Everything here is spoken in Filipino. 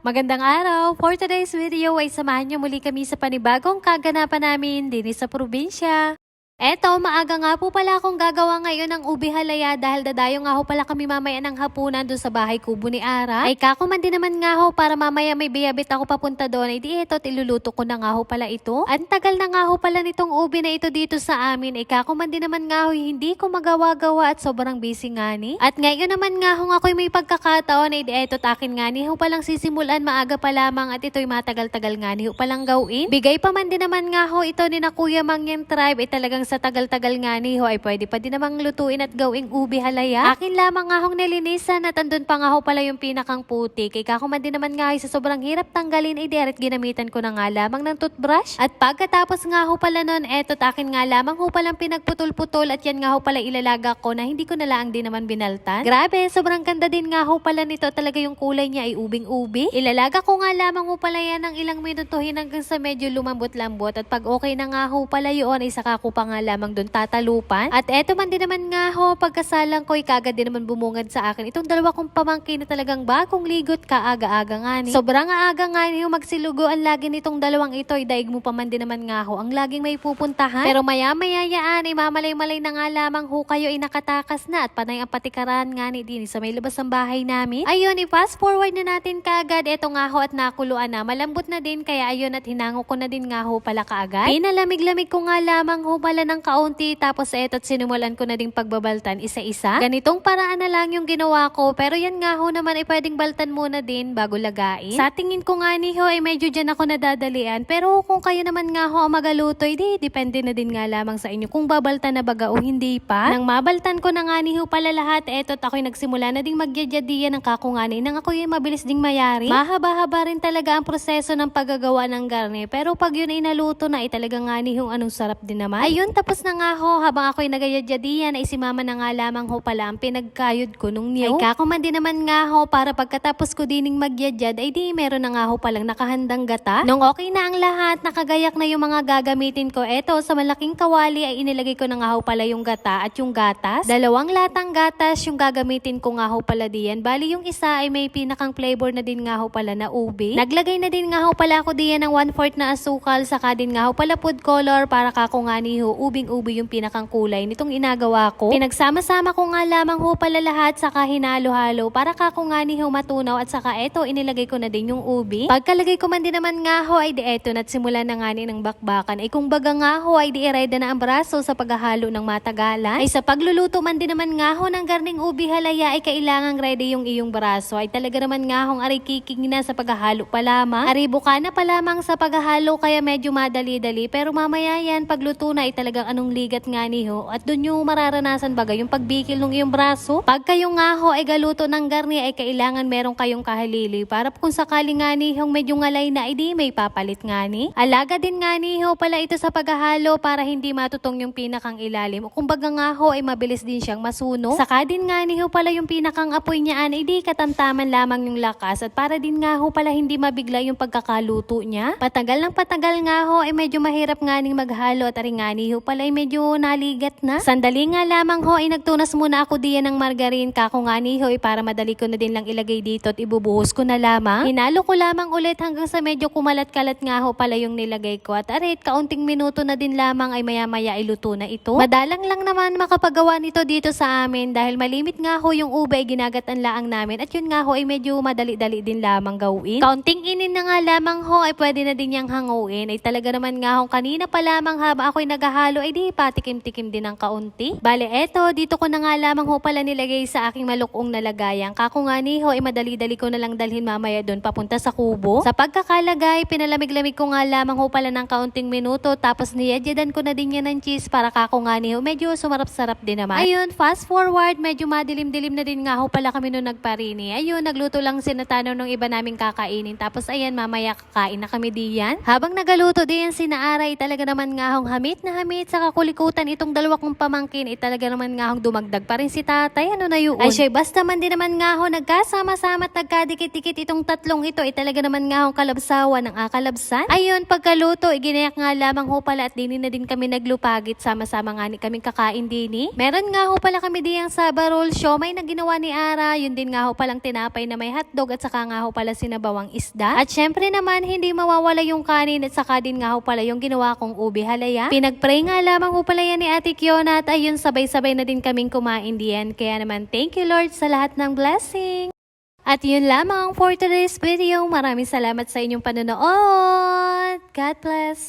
Magandang araw! For today's video ay samahan niyo muli kami sa panibagong kaganapan namin din sa probinsya. Eto, maaga nga po pala akong gagawa ngayon ng ubi halaya dahil dadayo nga ho pala kami mamaya ng hapunan doon sa bahay kubo ni Ara. Ay kakuman din naman nga ho para mamaya may biyabit ako papunta doon. Ay di eto, iluluto ko na nga ho pala ito. Ang tagal na nga ho pala nitong ubi na ito dito sa amin. Ay kakuman din naman nga ho hindi ko magawa-gawa at sobrang busy nga ni. At ngayon naman nga ho ako'y may pagkakataon. Ay di eto, akin nga ni ho palang sisimulan maaga pa lamang at ito'y matagal-tagal nga ni ho palang gawin. Bigay pa man din naman nga ho ito ni na Kuya Mangyan Tribe. Ay talagang sa tagal-tagal nga ni ho ay pwede pa din namang lutuin at gawing ubi halaya. Akin lamang nga hong nilinisan at andun pa nga ho pala yung pinakang puti. Kaya kakuman din naman nga ay sa sobrang hirap tanggalin ay direct ginamitan ko na nga lamang ng toothbrush. At pagkatapos nga ho pala nun, eto akin nga lamang ho palang pinagputol-putol at yan nga ho pala ilalaga ko na hindi ko na lang din naman binaltan. Grabe, sobrang ganda din nga ho pala nito. Talaga yung kulay niya ay ubing-ubi. Ilalaga ko nga lamang ho pala yan ng ilang minutuhin hanggang sa medyo lumambot-lambot at pag okay na nga ho pala yun ay saka ko pa nga lamang doon tatalupan. At eto man din naman nga ho, pagkasalang ko, kagad din naman bumungad sa akin itong dalawa kong pamangkin na talagang bagong ligot kaaga-aga nga ni. Sobrang aaga nga ni ho magsilugo ang lagi nitong dalawang ito. Daig mo pa man din naman nga ho ang laging may pupuntahan. Pero maya-maya yaan ay mamalay-malay na nga lamang ho kayo ay nakatakas na at panay ang patikaran nga ni din sa may labas ng bahay namin. Ayun, i-fast forward na natin kaagad. Eto nga ho at nakuluan na. Malambot na din kaya ayun at hinango ko na din nga ho pala kaagad. Pinalamig-lamig ko nga lamang ho pala ng kaunti tapos eto't sinimulan ko na ding pagbabaltan isa-isa. Ganitong paraan na lang yung ginawa ko pero yan nga ho naman ay pwedeng baltan muna din bago lagain. Sa tingin ko nga ni ho ay medyo dyan ako nadadalian pero kung kayo naman nga ho ang magaluto di depende na din nga lamang sa inyo kung babaltan na baga o hindi pa. Nang mabaltan ko na nga ni ho pala lahat eto't ako'y nagsimula na ding magyajadiyan ng kakungani nang ako'y mabilis ding mayari. Mahaba-haba rin talaga ang proseso ng paggagawa ng garne pero pag yun ay naluto na ay talaga nga ni ho anong sarap din naman. Ayun, tapos na nga ho, habang ako'y nagayadyadiyan ay si mama na nga lamang ho pala ang pinagkayod ko nung niyo. Ay kakuman din naman nga ho para pagkatapos ko dining magyadyad ay di meron na nga ho palang nakahandang gata. Nung okay na ang lahat, nakagayak na yung mga gagamitin ko. Eto, sa malaking kawali ay inilagay ko na nga ho pala yung gata at yung gatas. Dalawang latang gatas yung gagamitin ko nga ho pala diyan. Bali yung isa ay may pinakang flavor na din nga ho pala na ubi. Naglagay na din nga ho pala ako diyan ng 1/4 na asukal saka din nga ho pala food color para kakungani ho ubing-ubi yung pinakang kulay nitong inagawa ko. Pinagsama-sama ko nga lamang ho pala lahat saka hinalo-halo para kakungani ho matunaw at saka eto inilagay ko na din yung ubi. Pagkalagay ko man din naman nga ho ay di eto na't simula na nga ng bakbakan. Ay kung baga nga ho ay di ireda na ang braso sa paghahalo ng matagalan. Ay sa pagluluto man din naman nga ho ng garning ubi halaya ay kailangang ready yung iyong braso. Ay talaga naman nga hong aray kiking na sa paghahalo pa lamang. Aribo ka na pa lamang sa paghahalo kaya medyo madali-dali pero mamaya yan pagluto na ay talagang anong ligat nga ni ho at dun yung mararanasan baga yung pagbikil ng iyong braso. Pag kayo nga ho ay galuto ng garni ay kailangan meron kayong kahalili para kung sakali nga ni hong medyo ngalay na ay di may papalit nga ni. Alaga din nga ni ho pala ito sa paghahalo para hindi matutong yung pinakang ilalim o kumbaga nga ho ay mabilis din siyang masuno. Saka din nga ni ho pala yung pinakang apoy niyaan ay di katamtaman lamang yung lakas at para din nga ho pala hindi mabigla yung pagkakaluto niya. Patagal ng patagal nga ho ay medyo mahirap nga ning maghalo at aringani ho pala ay medyo naligat na. Sandali nga lamang ho ay nagtunas muna ako diyan ng margarine kakungani ho ay para madali ko na din lang ilagay dito at ibubuhos ko na lamang. Hinalo ko lamang ulit hanggang sa medyo kumalat-kalat nga ho pala yung nilagay ko at arit kaunting minuto na din lamang ay maya-maya iluto na ito. Madalang lang naman makapagawa nito dito sa amin dahil malimit nga ho yung ube ay ginagatan laang namin at yun nga ho ay medyo madali-dali din lamang gawin. Kaunting inin na nga lamang ho ay pwede na din yang hanguin. Ay talaga naman nga ho kanina pa lamang habang ako'y naghahalo ay di patikim-tikim din ng kaunti. Bale eto, dito ko na nga lamang ho pala nilagay sa aking malukong na lagayan. Kakungani ho ay madali-dali ko na lang dalhin mamaya doon papunta sa kubo. Sa pagkakalagay, pinalamig-lamig ko nga lamang ho pala ng kaunting minuto tapos niyadyadan ko na din yan ng cheese para kakungani ho medyo sumarap-sarap din naman. Ayun, fast forward, medyo madilim-dilim na din nga ho pala kami noon nagparini. Ayun, nagluto lang sinatanaw ng iba naming kakainin. Tapos ayan, mamaya kakain na kami diyan. Habang nagaluto diyan si Naaray, talaga naman nga hong hamit Dini at saka kulikutan itong dalawa kong pamangkin, talaga naman nga hong dumagdag pa rin si tatay. Ano na yun? Ay siya, basta man din naman nga ho, nagkasama-sama at nagkadikit-dikit itong tatlong ito, talaga naman nga hong kalabsawan ng akalabsan. Ayun, pagkaluto, ginayak nga lamang ho pala at dini na din kami naglupagit. Sama-sama nga ni kaming kakain dini. Meron nga ho pala kami diyang saba roll, siomay na ginawa ni Ara. Yun din nga ho palang tinapay na may hotdog at saka nga ho pala sinabawang isda. At syempre naman, hindi mawawala yung kanin at saka din nga ho pala yung ginawa kong ube halaya. Pinagpray nga lamang ho pala yan ni Ate Kiona at ayun, sabay-sabay na din kaming kumain diyan. Kaya naman, thank you Lord sa lahat ng blessing. At yun lamang for today's video. Maraming salamat sa inyong panonood. God bless.